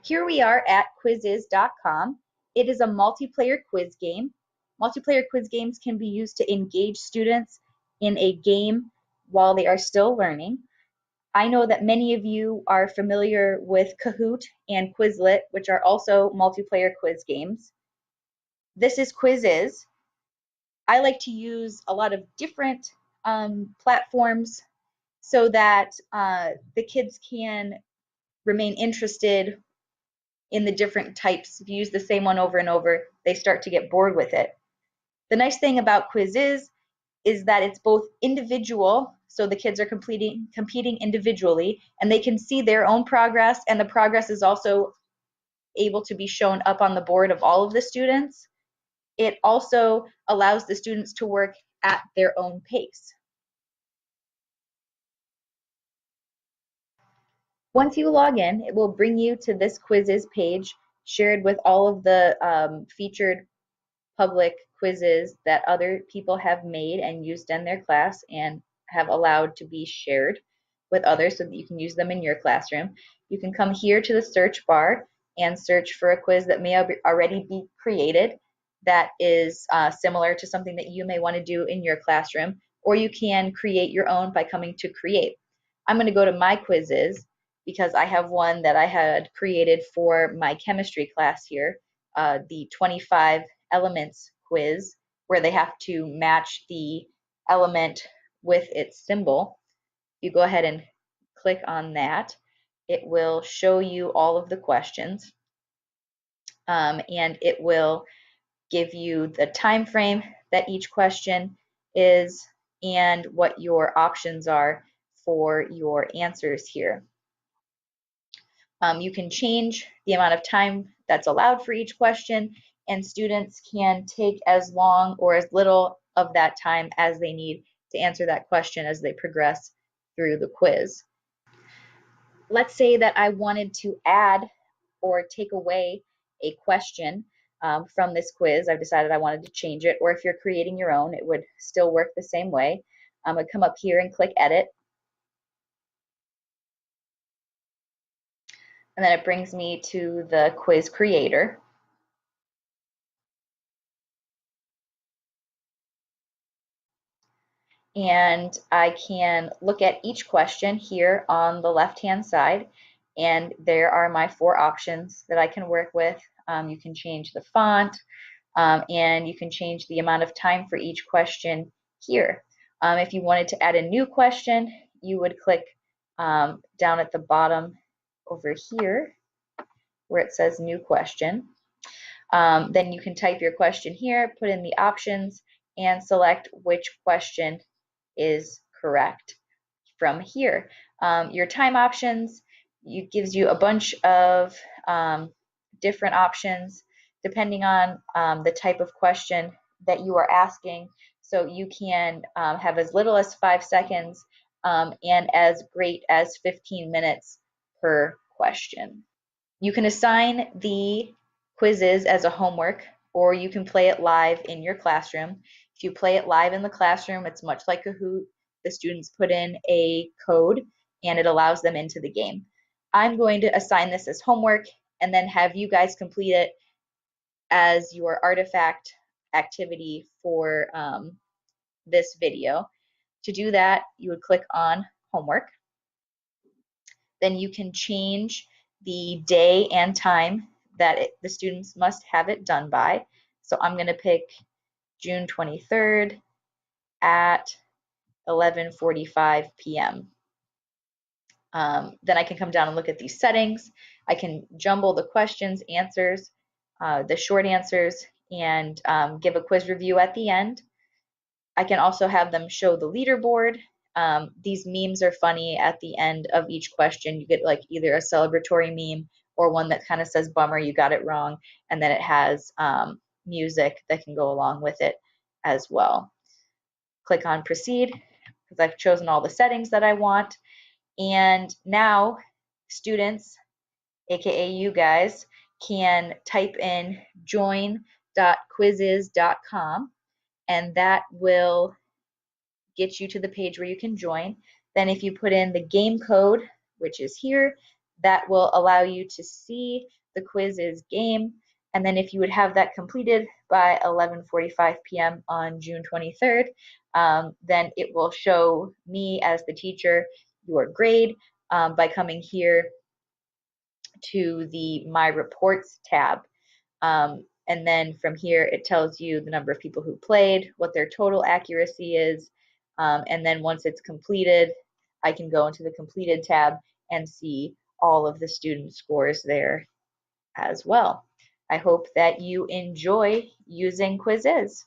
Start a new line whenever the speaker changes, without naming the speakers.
Here we are at Quizizz.com. It is a multiplayer quiz game. Multiplayer quiz games can be used to engage students in a game while they are still learning. I know that many of you are familiar with Kahoot and Quizlet, which are also multiplayer quiz games. This is Quizizz. I like to use a lot of different platforms so that the kids can remain interested in the different types. If you use the same one over and over, they start to get bored with it. The nice thing about Quizizz is that it's both individual, so the kids are competing individually, and they can see their own progress, and the progress is also able to be shown up on the board of all of the students. It also allows the students to work at their own pace. Once you log in, it will bring you to this Quizizz page shared with all of the featured public quizzes that other people have made and used in their class and have allowed to be shared with others so that you can use them in your classroom. You can come here to the search bar and search for a quiz that may already be created that is similar to something that you may want to do in your classroom, or you can create your own by coming to create. I'm going to go to my Quizizz because I have one that I had created for my chemistry class here, the 25 elements quiz, where they have to match the element with its symbol. You go ahead and click on that. It will show you all of the questions, and it will give you the time frame that each question is and what your options are for your answers here. You can change the amount of time that's allowed for each question, and students can take as long or as little of that time as they need to answer that question as they progress through the quiz. Let's say that I wanted to add or take away a question from this quiz. I've decided I wanted to change it, or if you're creating your own, it would still work the same way. I'm going to come up here and click Edit. And then it brings me to the quiz creator. And I can look at each question here on the left-hand side, and there are my 4 options that I can work with. You can change the font, and you can change the amount of time for each question here. If you wanted to add a new question, you would click down at the bottom over here where it says new question. Then you can type your question here, put in the options, and select which question is correct from here. Your time options, it gives you a bunch of different options depending on the type of question that you are asking. So you can have as little as 5 seconds and as great as 15 minutes per question. You can assign the quizzes as a homework, or you can play it live in your classroom. If you play it live in the classroom, it's much like Kahoot. The students put in a code and it allows them into the game. I'm going to assign this as homework and then have you guys complete it as your artifact activity for this video. To do that, you would click on homework. Then you can change the day and time that the students must have it done by. So I'm going to pick June 23rd at 11:45 p.m. Then I can come down and look at these settings. I can jumble the questions, answers, the short answers, and give a quiz review at the end. I can also have them show the leaderboard. These memes are funny at the end of each question. You get like either a celebratory meme or one that kind of says, bummer, you got it wrong. And then it has music that can go along with it as well. Click on proceed because I've chosen all the settings that I want. And now students, aka you guys, can type in join.quizizz.com and that will get you to the page where you can join. Then if you put in the game code, which is here, that will allow you to see the Quizizz game. And then if you would have that completed by 11:45 p.m. on June 23rd, then it will show me as the teacher your grade by coming here to the My Reports tab. And then from here, it tells you the number of people who played, what their total accuracy is. And then once it's completed, I can go into the completed tab and see all of the student scores there as well. I hope that you enjoy using Quizizz.